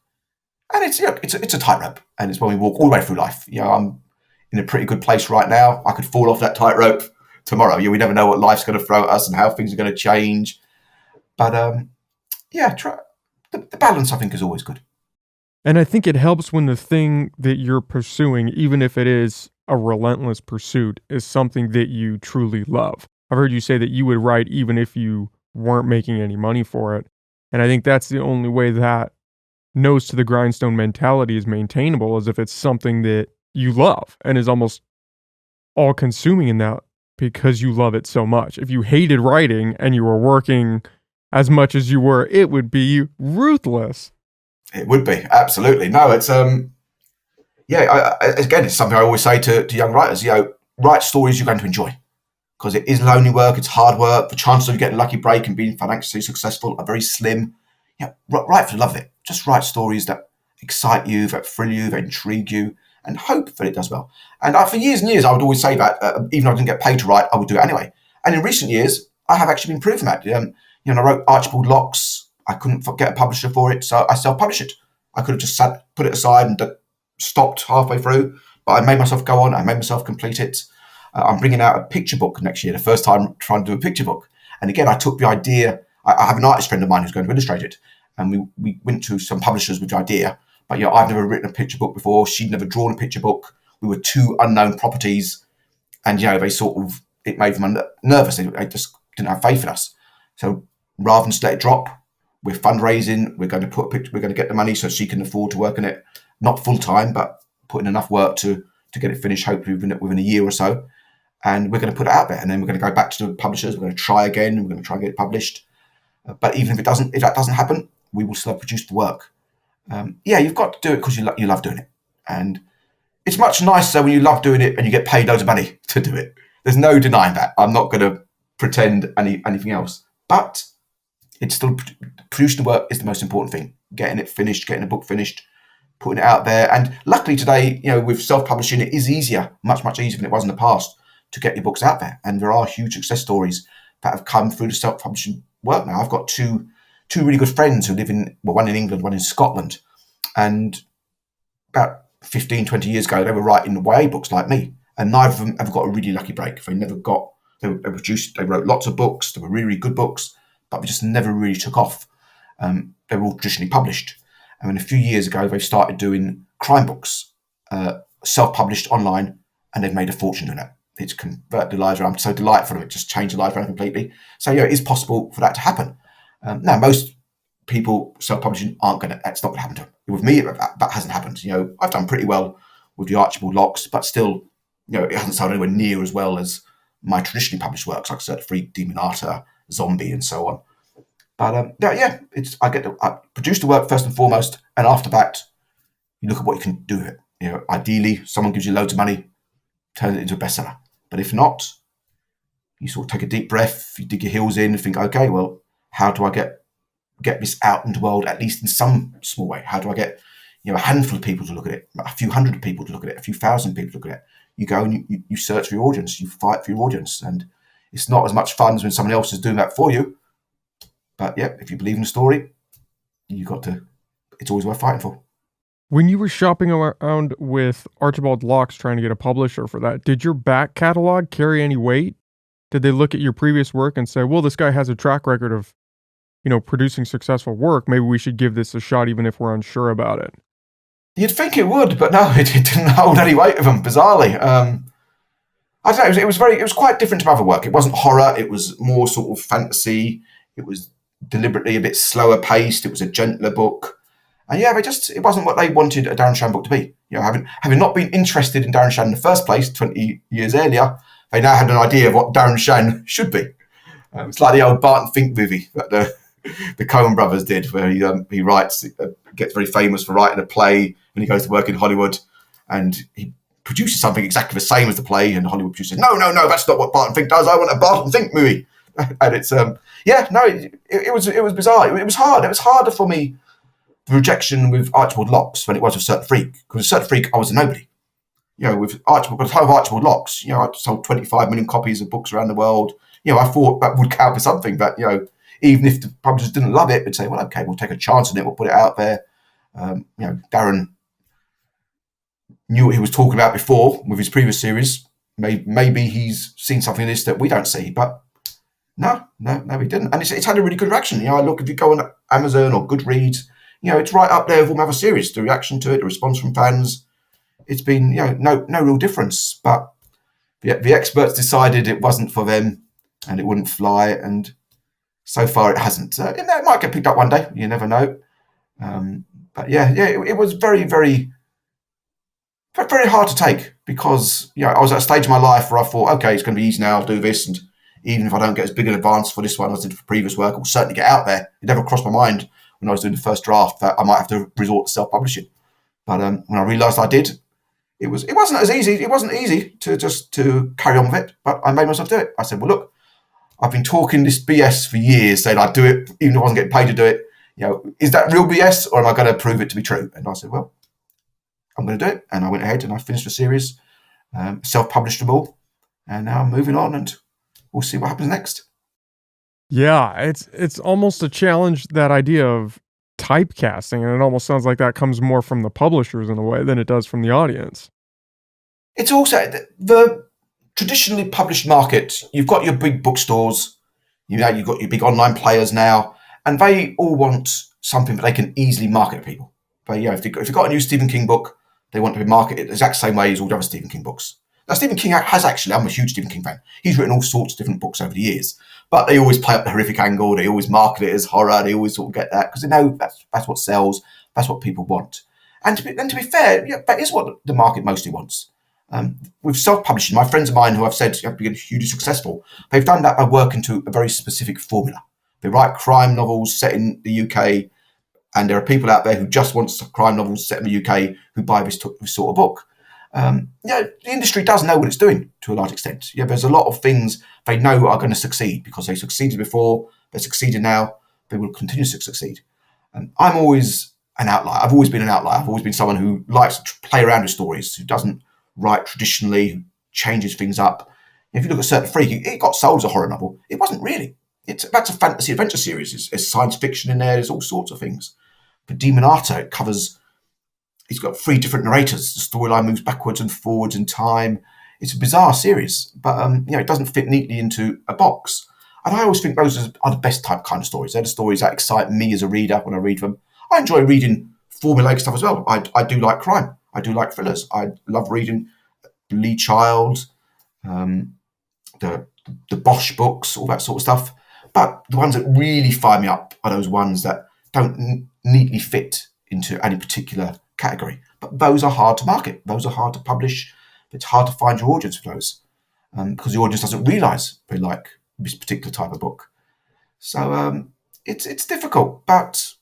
Speaker 1: it's it's a tightrope, and it's when we walk all the way through life. I'm in a pretty good place right now. I could fall off that tightrope tomorrow. We never know what life's going to throw at us and how things are going to change. But the balance, I think, is always good.
Speaker 2: And I think it helps when the thing that you're pursuing, even if it is a relentless pursuit, is something that you truly love. I've heard you say that you would write even if you weren't making any money for it. And I think that's the only way that nose to the grindstone mentality is maintainable, as if it's something that you love and is almost all consuming in that because you love it so much. If you hated writing and you were working as much as you were, it would be ruthless.
Speaker 1: It would be, absolutely. No, it's again, it's something I always say to young writers. Write stories you're going to enjoy, because it is lonely work, it's hard work. The chances of you getting a lucky break and being financially successful are very slim. Write for the love of it. Just write stories that excite you, that thrill you, that intrigue you, and hope that it does well. And for years and years, I would always say that, even though I didn't get paid to write, I would do it anyway. And in recent years, I have actually been proven that. I wrote Archibald Locke's. I couldn't get a publisher for it, so I self-published it. I could have just put it aside and stopped halfway through, but I made myself go on. I made myself complete it. I'm bringing out a picture book next year, the first time trying to do a picture book. And again, I took the idea. I have an artist friend of mine who's going to illustrate it, and we went to some publishers with the idea. But I've never written a picture book before. She'd never drawn a picture book. We were two unknown properties, and they it made them nervous. They just didn't have faith in us. So rather than just let it drop, we're fundraising. We're going to get the money so she can afford to work on it, not full time, but put in enough work to get it finished, hopefully within a year or so. And we're going to put it out there, and then we're going to go back to the publishers. We're going to try again. We're going to try and get it published. But even if that doesn't happen, we will still produce the work. You've got to do it because you love doing it, and it's much nicer when you love doing it and you get paid loads of money to do it. There's no denying that. I'm not going to pretend anything else, but it's still producing the work is the most important thing. Getting it finished, getting the book finished, putting it out there. And luckily today, with self-publishing, it is easier, much easier than it was in the past to get your books out there. And there are huge success stories that have come through the self-publishing work now. I've got two really good friends who live one in England, one in Scotland. And about 15, 20 years ago, they were writing YA books like me. And neither of them ever got a really lucky break. They wrote lots of books. They were really, really good books, but they just never really took off. They were all traditionally published. And then a few years ago, they started doing crime books, self-published online, and they've made a fortune doing it. It's converted their lives around. I'm so delightful of it, just changed their lives around completely. So it is possible for that to happen. Now, most people self-publishing that's not going to happen to them. With me, that hasn't happened. I've done pretty well with the Archibald Locke's, but still, it hasn't sold anywhere near as well as my traditionally published works, like Cert Free, Demonata, Zom-b, and so on. But I produce the work first and foremost, and after that, you look at what you can do with it. Ideally, someone gives you loads of money, turn it into a bestseller. But if not, you sort of take a deep breath, you dig your heels in and think, okay, well, how do I get this out into the world, at least in some small way? How do I get a handful of people to look at it, a few hundred people to look at it, a few thousand people to look at it. You go and you search for your audience, you fight for your audience, and it's not as much fun as when someone else is doing that for you. But yeah, if you believe in the story, it's always worth fighting for.
Speaker 2: When you were shopping around with Archibald Locks trying to get a publisher for that, did your back catalog carry any weight? Did they look at your previous work and say, well, this guy has a track record of, producing successful work. Maybe we should give this a shot even if we're unsure about it?
Speaker 1: You'd think it would, but no, it didn't hold any weight with them, bizarrely. I don't know, it was quite different to other work. It wasn't horror, it was more sort of fantasy. It was deliberately a bit slower paced. It was a gentler book. And yeah, it wasn't what they wanted a Darren Shan book to be. Having not been interested in Darren Shan in the first place 20 years earlier, they now had an idea of what Darren Shan should be. It's like the old Barton Fink movie that the Coen brothers did, where he writes, gets very famous for writing a play, and he goes to work in Hollywood, and he produces something exactly the same as the play, and the Hollywood producer says, no, that's not what Barton Fink does. I want a Barton Fink movie. And it's it was bizarre. It was hard. It was harder for me, the rejection with Archibald Locks than it was with Certain Freak. Because with Certain Freak, I was a nobody. With Archibald, by the time of Archibald Locks, I sold 25 million copies of books around the world. I thought that would count for something. But even if the publishers didn't love it, they'd say, well, okay, we'll take a chance on it. We'll put it out there. Darren knew what he was talking about before with his previous series. Maybe he's seen something in this that we don't see, but no, he didn't. And it's had a really good reaction. Look, if you go on Amazon or Goodreads, it's right up there with all my other series. The reaction to it, the response from fans, it's been, no real difference. But the experts decided it wasn't for them and it wouldn't fly. And so far it hasn't. It might get picked up one day. You never know. But it was very, very, very hard to take because, I was at a stage in my life where I thought, okay, it's going to be easy now. I'll do this. And even if I don't get as big an advance for this one as I did for previous work, I'll certainly get out there. It never crossed my mind when I was doing the first draft that I might have to resort to self-publishing. But when I realised I did, it wasn't as easy. It wasn't easy to carry on with it, but I made myself do it. I said, well, look, I've been talking this BS for years, saying I'd do it, even if I wasn't getting paid to do it. Is that real BS or am I going to prove it to be true? And I said, well, I'm going to do it. And I went ahead and I finished the series, self-published them all, and now I'm moving on and we'll see what happens next.
Speaker 2: Yeah, it's almost a challenge, that idea of typecasting, and it almost sounds like that comes more from the publishers in a way than it does from the audience.
Speaker 1: It's also the traditionally published market. You've got your big bookstores, you've got your big online players now, and they all want something that they can easily market to people. But if you've got a new Stephen King book, they want to be marketed the exact same way as all the other Stephen King books. Now, Stephen King has actually, I'm a huge Stephen King fan. He's written all sorts of different books over the years, but they always play up the horrific angle. They always market it as horror. They always sort of get that because they know that's what sells. That's what people want. And to be fair, that is what the market mostly wants. With self-publishing, my friends of mine who I've said have been hugely successful, they've done that by working to a very specific formula. They write crime novels set in the UK, and there are people out there who just want crime novels set in the UK who buy this sort of book. The industry does know what it's doing to a large extent. There's a lot of things they know are going to succeed because they succeeded before, they're succeeding now, they will continue to succeed. I'm always an outlier. I've always been an outlier. I've always been someone who likes to play around with stories, who doesn't write traditionally, who changes things up. If you look at Certain Freak, it got sold as a horror novel. It wasn't really. That's a fantasy adventure series. There's science fiction in there. There's all sorts of things. For Demon Arter, it covers. It's got 3 different narrators. The storyline moves backwards and forwards in time. It's a bizarre series, but it doesn't fit neatly into a box. And I always think those are the best kind of stories. They're the stories that excite me as a reader when I read them. I enjoy reading formulaic stuff as well. I do like crime. I do like thrillers. I love reading Lee Child, the Bosch books, all that sort of stuff. But the ones that really fire me up are those ones that don't neatly fit into any particular category. But those are hard to market. Those are hard to publish. It's hard to find your audience for those because the audience doesn't realise they like this particular type of book. So it's difficult. But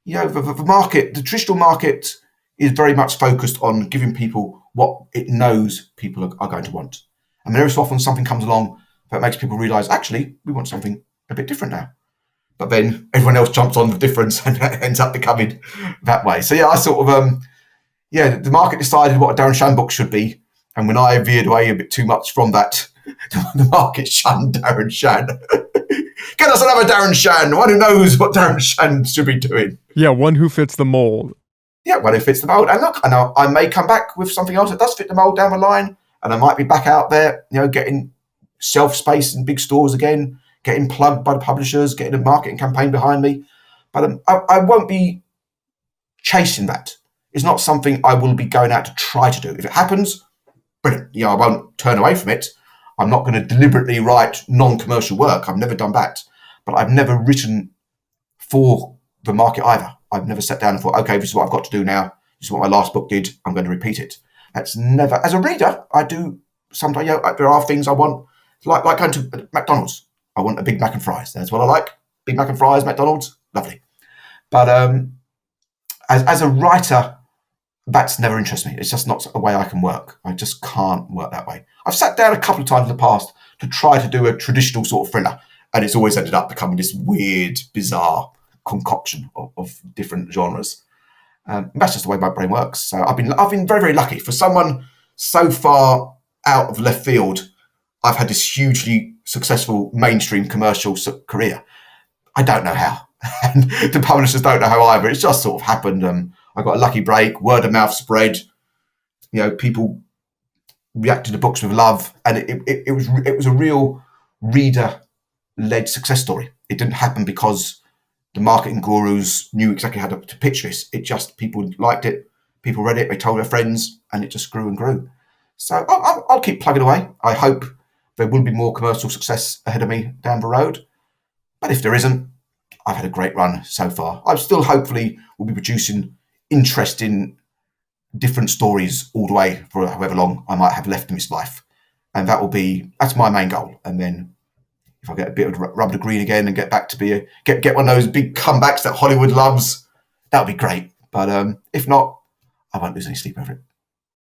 Speaker 1: the market, the traditional market, is very much focused on giving people what it knows people are going to want. And every so often something comes along that makes people realise, actually, we want something a bit different now. but then everyone else jumps on the difference and it ends up becoming that way. So yeah, I sort of the market decided what a Darren Shan book should be, and when I veered away a bit too much from that, the market shunned Darren Shan. Get us another Darren Shan, one who knows what Darren Shan should be doing.
Speaker 2: Yeah, one who fits the mold.
Speaker 1: Yeah, one who fits the mold. And look, I may come back with something else that does fit the mold down the line, and I might be back out there, getting shelf space in big stores again, getting plugged by the publishers, getting a marketing campaign behind me. But I won't be chasing that. It's not something I will be going out to try to do. If it happens, brilliant. I won't turn away from it. I'm not going to deliberately write non-commercial work. I've never done that. But I've never written for the market either. I've never sat down and thought, okay, this is what I've got to do now. This is what my last book did. I'm going to repeat it. That's never. As a reader, I do sometimes. There are things I want, like going to McDonald's. I want a Big Mac and fries. That's what I like. Big Mac and fries, McDonald's, lovely. But as a writer, that's never interested me. It's just not a way I can work. I just can't work that way. I've sat down a couple of times in the past to try to do a traditional sort of thriller, and it's always ended up becoming this weird, bizarre concoction of different genres. That's just the way my brain works. So I've been very, very lucky. For someone so far out of left field, I've had this hugely successful mainstream commercial career. I don't know how. And the publishers don't know how either. It's just sort of happened. I got a lucky break, word of mouth spread. People reacted to books with love, and it was a real reader-led success story. It didn't happen because the marketing gurus knew exactly how to pitch this. It just, people liked it, people read it, they told their friends, and it just grew and grew. So I'll keep plugging away. I hope there will be more commercial success ahead of me down the road. But if there isn't, I've had a great run so far. I still hopefully will be producing interesting, different stories all the way for however long I might have left in this life. And that's my main goal. And then if I get a bit of rub the green again and get back to get one of those big comebacks that Hollywood loves, that would be great. But if not, I won't lose any sleep over it.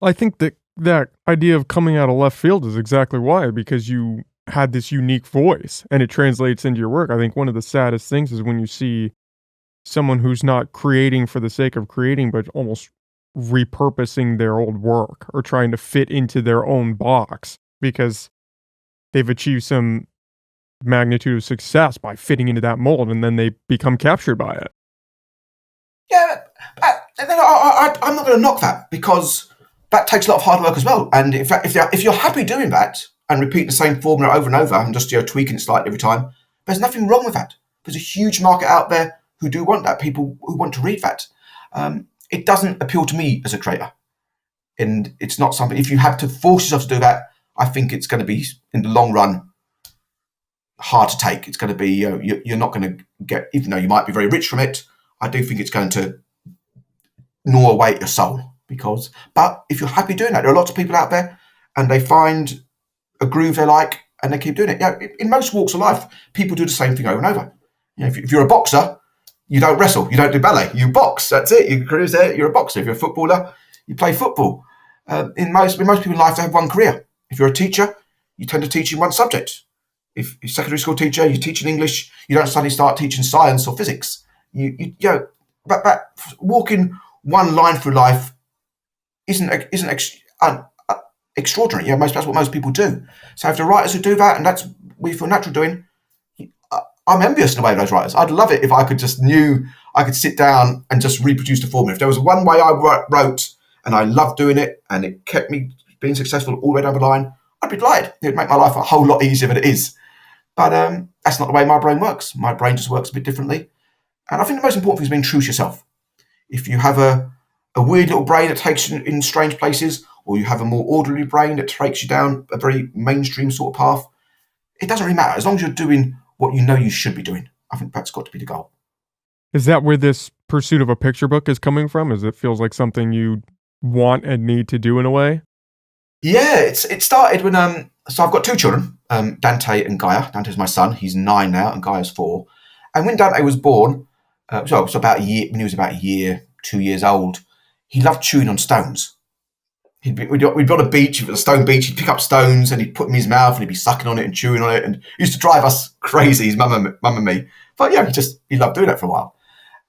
Speaker 2: I think that idea of coming out of left field is exactly why, because you had this unique voice and it translates into your work. I think one of the saddest things is when you see someone who's not creating for the sake of creating, but almost repurposing their old work or trying to fit into their own box because they've achieved some magnitude of success by fitting into that mold, and then they become captured by it.
Speaker 1: Yeah, I'm not going to knock that, because that takes a lot of hard work as well. And in fact, if you're happy doing that and repeat the same formula over and over and just tweaking it slightly every time, there's nothing wrong with that. There's a huge market out there who do want that, people who want to read that. It doesn't appeal to me as a creator. And it's not something, if you have to force yourself to do that, I think it's going to be, in the long run, hard to take. It's going to be, you're not going to get, even though you might be very rich from it, I do think it's going to gnaw away at your soul. But if you're happy doing that, there are lots of people out there and they find a groove they like and they keep doing it. In most walks of life, people do the same thing over and over. If you're a boxer, you don't wrestle, you don't do ballet, you box. That's it. Your career's there. You're a boxer. If you're a footballer, you play football. In most people in life, they have one career. If you're a teacher, you tend to teach in one subject. If you're a secondary school teacher, you teach in English. You don't suddenly start teaching science or physics. But walking one line through life isn't extraordinary. That's what most people do. So if the writers who do that, and that's we feel natural doing, I'm envious in a way of those writers. I'd love it if I could I could sit down and just reproduce the formula. If there was one way I wrote and I loved doing it and it kept me being successful all the way down the line, I'd be delighted. It'd make my life a whole lot easier than it is. But that's not the way my brain works. My brain just works a bit differently. And I think the most important thing is being true to yourself. If you have a weird little brain that takes you in strange places, or you have a more orderly brain that takes you down a very mainstream sort of path, it doesn't really matter. As long as you're doing what you know you should be doing, I think that's got to be the goal. Is
Speaker 2: that where this pursuit of a picture book is coming from? Is it feels like something you want and need to do in a way?
Speaker 1: Yeah, it started when so I've got two children, Dante and Gaia. Dante's my son; he's 9 now, and Gaia's 4. And when Dante was born, so about a year, when he was about a year, 2 years old, he loved chewing on stones. we'd be on a beach, a stone beach. He'd pick up stones and he'd put them in his mouth and he'd be sucking on it and chewing on it. And it used to drive us crazy, his mum and me. But yeah, he loved doing that for a while.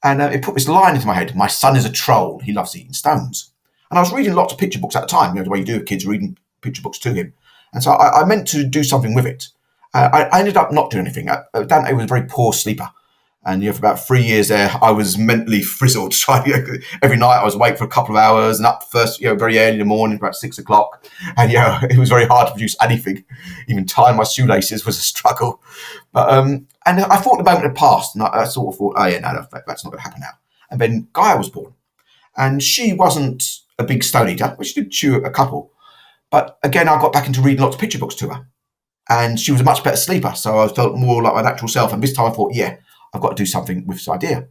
Speaker 1: And it put this line into my head: my son is a troll. He loves eating stones. And I was reading lots of picture books at the time, the way you do with kids, reading picture books to him. And so I meant to do something with it. I ended up not doing anything. Dante was a very poor sleeper. And for about 3 years there, I was mentally frizzled. Every night I was awake for a couple of hours and up first, very early in the morning, about 6 o'clock. And it was very hard to produce anything. Even tying my shoelaces was a struggle. But and I thought the moment had passed, and I sort of thought, oh yeah, no, that's not going to happen now. And then Gaia was born, and she wasn't a big stone eater, but she did chew a couple. But again, I got back into reading lots of picture books to her, and she was a much better sleeper. So I felt more like my natural self. And this time I thought, yeah, I've got to do something with this idea.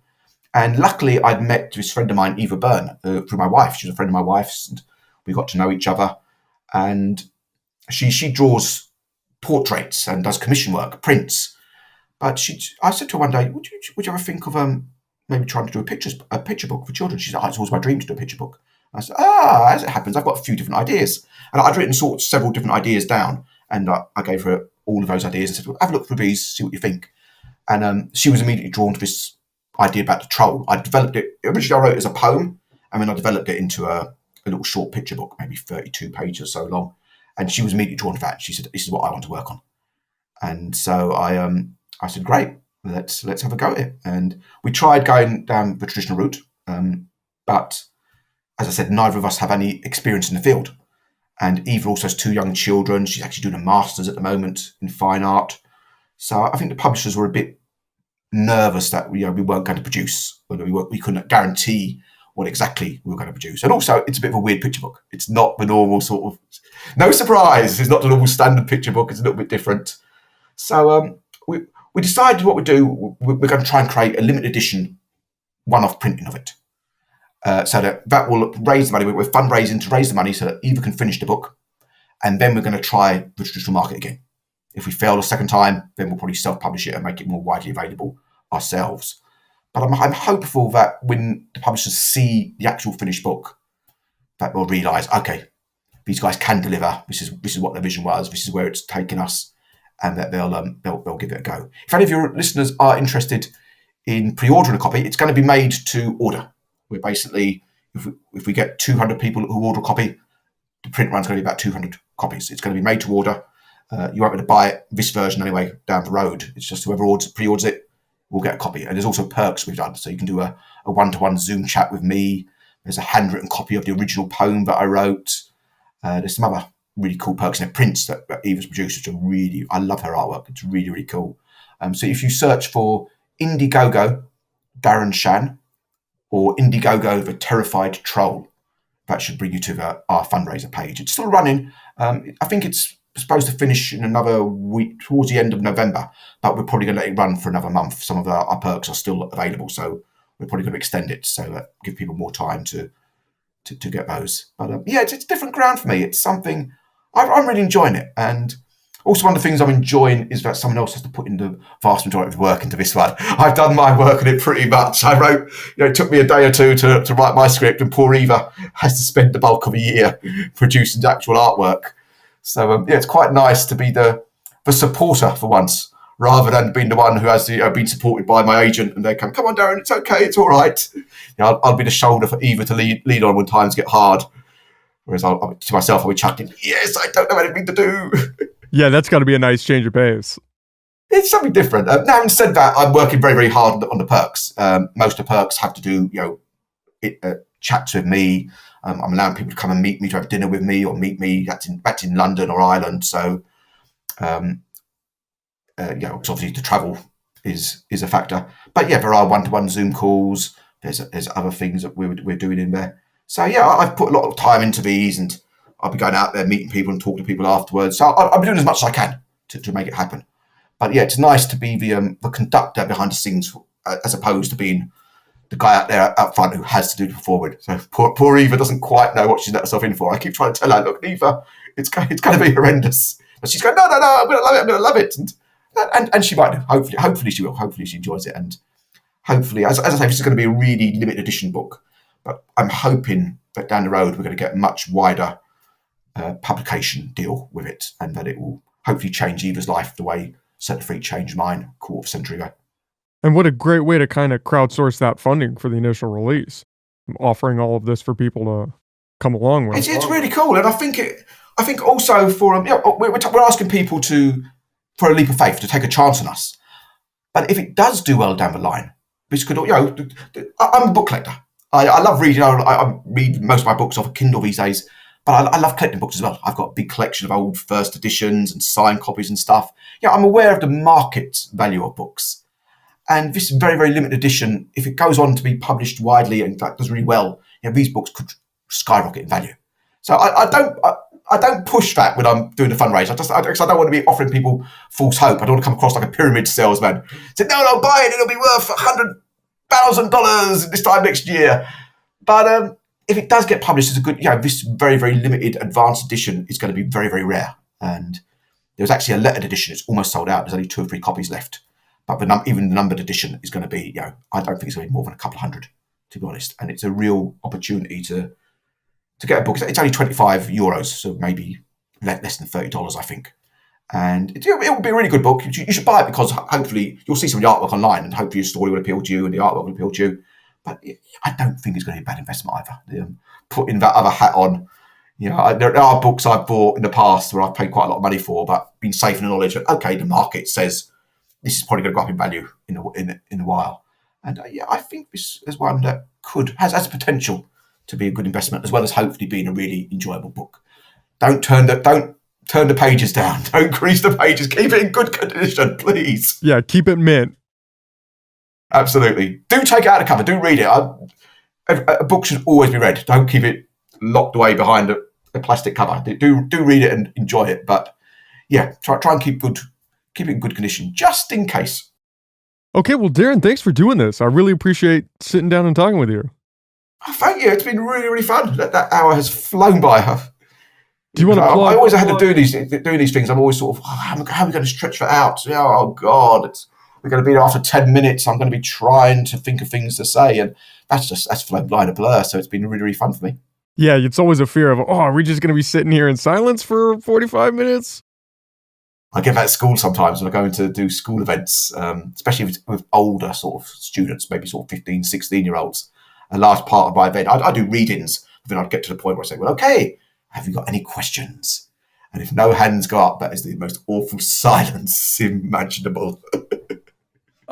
Speaker 1: And luckily, I'd met this friend of mine, Eva Byrne, through my wife. She was a friend of my wife's, and we got to know each other. And she draws portraits and does commission work, prints. But I said to her one day, would you ever think of maybe trying to do a picture book for children? She said, it's always my dream to do a picture book. I said, as it happens, I've got a few different ideas. And I'd written several different ideas down. And I gave her all of those ideas and said, well, have a look through these, see what you think. And she was immediately drawn to this idea about the troll. I developed it. Originally, I wrote it as a poem, and then I developed it into a little short picture book, maybe 32 pages or so long. And she was immediately drawn to that. She said, this is what I want to work on. And so I said, great, let's have a go at it. And we tried going down the traditional route, but as I said, neither of us have any experience in the field. And Eva also has 2 young children. She's actually doing a master's at the moment in fine art. So I think the publishers were a bit nervous that we weren't going to produce, or that we couldn't guarantee what exactly we were going to produce. And also, it's a bit of a weird picture book. It's not the normal sort of, no surprise, it's not the normal standard picture book. It's a little bit different. So we decided what we'd do. We're going to try and create a limited edition one-off printing of it. So that will raise the money. We're fundraising to raise the money so that Eva can finish the book. And then we're going to try the traditional market again. If we fail a second time, then we'll probably self-publish it and make it more widely available ourselves. But I'm hopeful that when the publishers see the actual finished book, that they'll realise, okay, these guys can deliver. This is what their vision was. This is where it's taken us, and that they'll give it a go. If any of your listeners are interested in pre-ordering a copy, it's going to be made to order. We're basically, if we get 200 people who order a copy, the print run's going to be about 200 copies. It's going to be made to order. You won't be able to buy it, this version anyway, down the road. It's just whoever pre-orders it will get a copy. And there's also perks we've done. So you can do a one-to-one Zoom chat with me. There's a handwritten copy of the original poem that I wrote. There's some other really cool perks and prints that Eva's produced, which are really, I love her artwork. It's really, really cool. So if you search for Indiegogo Darren Shan or Indiegogo the Terrified Troll, that should bring you to our fundraiser page. It's still running. I think it's supposed to finish in another week, towards the end of November, but we're probably going to let it run for another month. Some of our perks are still available, so we're probably going to extend it so give people more time to get those. But it's different ground for me. It's something I'm really enjoying it, and also one of the things I'm enjoying is that someone else has to put in the vast majority of the work into this one. I've done my work on it pretty much. I wrote, it took me a day or two to write my script, and poor Eva has to spend the bulk of a year producing the actual artwork. So it's quite nice to be the supporter for once, rather than being the one who has been supported by my agent and they come on, Darren, it's okay, it's all right. I'll be the shoulder for Eva to lead on when times get hard. Whereas to myself, I'll be chucking, yes, I don't know anything to do.
Speaker 2: Yeah, that's got to be a nice change of pace.
Speaker 1: It's something different. Now, having said that, I'm working very, very hard on the perks. Most of the perks have to do, chats with me. I'm allowing people to come and meet me, to have dinner with me, or meet me. That's in London or Ireland. So, obviously the travel is a factor. But yeah, there are one-to-one Zoom calls. There's other things that we're doing in there. So yeah, I've put a lot of time into these, and I'll be going out there meeting people and talking to people afterwards. So I'll be doing as much as I can to make it happen. But yeah, it's nice to be the conductor behind the scenes, as opposed to being the guy out there up front who has to do the forward. So poor Eva doesn't quite know what she's let herself in for. I keep trying to tell her, look, Eva, it's going to be horrendous. But she's going, no, I'm going to love it. And she might do. Hopefully she will. Hopefully she enjoys it. And hopefully, as I say, this is going to be a really limited edition book. But I'm hoping that down the road we're going to get much wider publication deal with it, and that it will hopefully change Eva's life the way Set Free changed mine a quarter of a century ago.
Speaker 2: And what a great way to kind of crowdsource that funding for the initial release, offering all of this for people to come along with.
Speaker 1: It's really cool, and I think also for we're asking people for a leap of faith, to take a chance on us. But if it does do well down the line, this could, I'm a book collector. I love reading. I read most of my books off a Kindle these days, but I love collecting books as well. I've got a big collection of old first editions and signed copies and stuff. I'm aware of the market value of books. And this very, very limited edition, if it goes on to be published widely and in fact does really well, these books could skyrocket in value. So I don't push that when I'm doing a fundraiser. Because I don't want to be offering people false hope. I don't want to come across like a pyramid salesman. Say, no, buy it. It'll be worth $100,000 this time next year. But if it does get published as a good, this very, very limited advanced edition is going to be very, very rare. And there was actually a lettered edition. It's almost sold out. There's only 2 or 3 copies left. But even the numbered edition is going to be, I don't think it's going to be more than a couple of hundred, to be honest. And it's a real opportunity to get a book. It's only €25, so maybe less than $30, I think. And it will be a really good book. You should buy it because hopefully you'll see some of the artwork online, and hopefully your story will appeal to you and the artwork will appeal to you. But I don't think it's going to be a bad investment either. Putting that other hat on, there are books I've bought in the past where I've paid quite a lot of money for, but been safe in the knowledge that, okay, the market says this is probably going to go up in value in a while. And I think this is one that has potential to be a good investment, as well as hopefully being a really enjoyable book. Don't turn the pages down. Don't crease the pages. Keep it in good condition, please.
Speaker 2: Yeah, keep it mint.
Speaker 1: Absolutely. Do take it out of the cover. Do read it. A book should always be read. Don't keep it locked away behind a plastic cover. Do read it and enjoy it. But try and keep it in good condition, just in case.
Speaker 2: Okay, well, Darren, thanks for doing this. I really appreciate sitting down and talking with you.
Speaker 1: Oh, thank you. It's been really, really fun. That hour has flown by.
Speaker 2: Do you want to plug?
Speaker 1: I always had to doing these things. I'm always sort of, how are we going to stretch that out? Oh God, we're going to be there after 10 minutes. I'm going to be trying to think of things to say, and that's flown by in a blur. So it's been really, really fun for me.
Speaker 2: Yeah, it's always a fear of, are we just going to be sitting here in silence for 45 minutes?
Speaker 1: I get that at school sometimes when I go to do school events, especially with older sort of students, maybe sort of 15, 16-year-olds. A large part of my event, I do readings, but then I'd get to the point where I say, well, okay, have you got any questions? And if no hands go up, that is the most awful silence imaginable.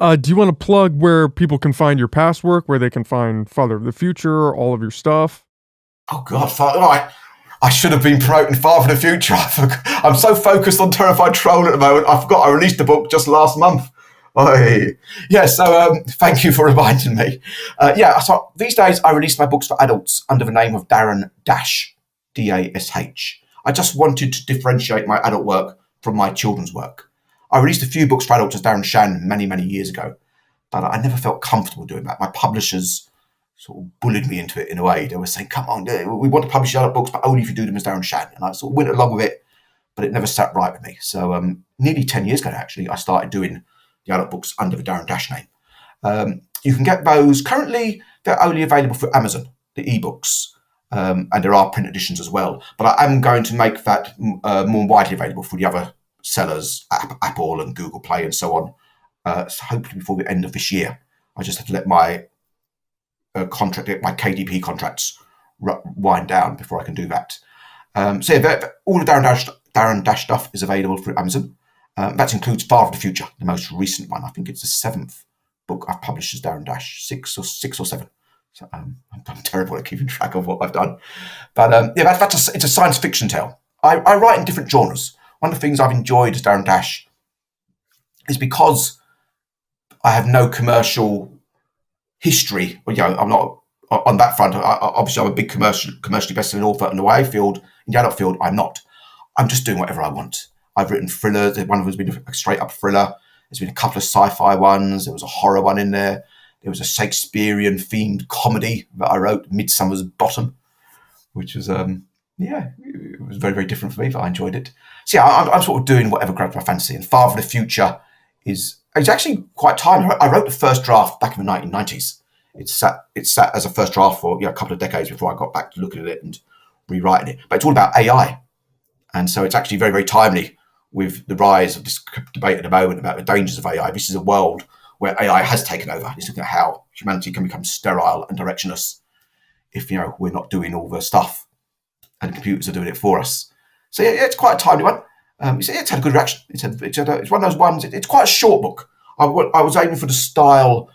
Speaker 2: Do you want to plug where people can find your past work, where they can find Father of the Future, all of your stuff?
Speaker 1: Oh, God, I should have been promoting Father of the Future. I'm so focused on Terrified Troll at the moment, I forgot I released the book just last month. So thank you for reminding me. So these days I release my books for adults under the name of Darren Dash, D-A-S-H. I just wanted to differentiate my adult work from my children's work. I released a few books for adults as Darren Shan many, many years ago, but I never felt comfortable doing that. My publishers sort of bullied me into it in a way. They were saying, come on, we want to publish adult books, but only if you do them as Darren Shan. And I sort of went along with it, but it never sat right with me. So nearly 10 years ago, actually, I started doing the adult books under the Darren Dash name. You can get those. Currently, they're only available for Amazon, the ebooks, and there are print editions as well. But I am going to make that more widely available for the other sellers, Apple and Google Play and so on, so hopefully before the end of this year. I just have to let my my KDP contracts wind down before I can do that. All the Darren Dash stuff is available through Amazon. That includes Father of the Future, the most recent one. I think it's the 7th book I've published as Darren Dash, 6 or 7. So I'm terrible at keeping track of what I've done. But it's a science fiction tale. I write in different genres. One of the things I've enjoyed as Darren Dash is because I have no commercial history. I'm not on that front. Obviously, I'm a big commercially best-selling author in the YA field. In the adult field, I'm not. I'm just doing whatever I want. I've written thrillers. One of them has been a straight-up thriller. There's been a couple of sci-fi ones. There was a horror one in there. There was a Shakespearean-themed comedy that I wrote, Midsummer's Bottom, which was, it was very, very different for me, but I enjoyed it. So I'm sort of doing whatever grabs my fancy. And Father of the Future it's actually quite timely. I wrote the first draft back in the 1990s. It sat as a first draft for a couple of decades before I got back to looking at it and rewriting it. But it's all about AI. And so it's actually very, very timely with the rise of this debate at the moment about the dangers of AI. This is a world where AI has taken over. It's looking at how humanity can become sterile and directionless if we're not doing all the stuff and the computers are doing it for us. So yeah, it's quite a timely one. It's had a good reaction. It's one of those ones. It's quite a short book. I was aiming for the style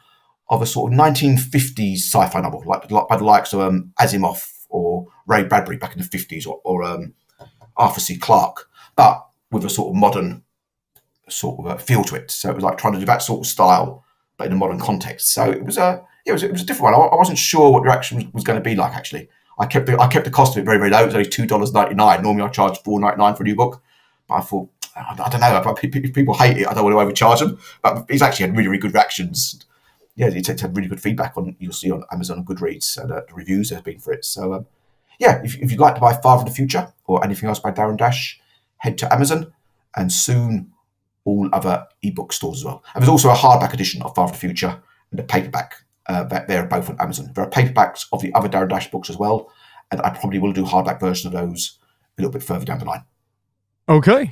Speaker 1: of a sort of 1950s sci-fi novel, like by the likes of Asimov or Ray Bradbury back in the 50s, or Arthur C. Clarke, but with a sort of modern sort of feel to it. So it was like trying to do that sort of style, but in a modern context. So it was a different one. I wasn't sure what the reaction was going to be like. Actually, I kept the cost of it very, very low. It was only $2.99. Normally, I charge $4.99 for a new book, but I thought, I don't know. If people hate it, I don't want to overcharge them. But he's actually had really, really good reactions. Yeah, it's had really good feedback you'll see on Amazon and Goodreads, and the reviews there have been for it. So yeah, if you'd like to buy Father of the Future or anything else by Darren Dash, head to Amazon, and soon all other ebook stores as well. And there's also a hardback edition of Father of the Future and a paperback. They're both on Amazon. There are paperbacks of the other Darren Dash books as well, and I probably will do a hardback version of those a little bit further down the line.
Speaker 2: Okay.